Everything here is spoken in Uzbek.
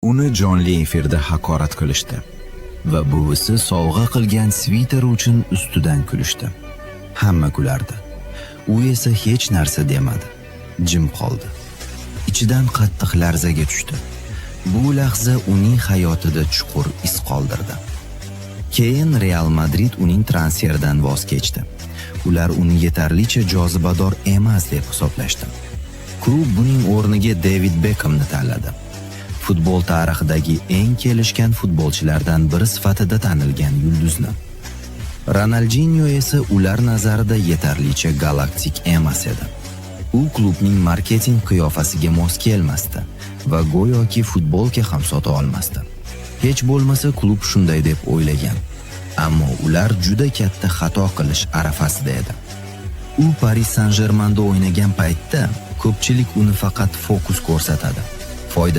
Uni jonli efirda haqorat qilishdi va buvisi sovg'a qilgan sviteri uchun ustidan kulishdi. Hamma kulardi. U esa hech narsa demadi. Jim qoldi. Ichidan qattiq larzaga tushdi. Bu lahza uning hayotida chuqur iz qoldirdi. Keyin Real Madrid uning transferidan voz kechdi. Ular uni yetarlicha jozibador emas deb hisoblashdi. Klub buning o'rniga David Beckhamni tanladi. Futbol tarixidagi eng kelishgan futbolchilardan biri sifatida tanilgan yulduzni. Ronaldinho esa ular nazarida yetarlicha galaktik emas edi. U klubning marketing qiyofasiga mos kelmasdi va go'yoki futbolka ham sota olmasdi. Hech bo'lmasa klub shunday deb o'ylagan. Ammo ular juda katta xato qilish arafasida edi. U Paris Saint-Germainda o'ynagan paytda ko'pchilik uni faqat fokus ko'rsatadi.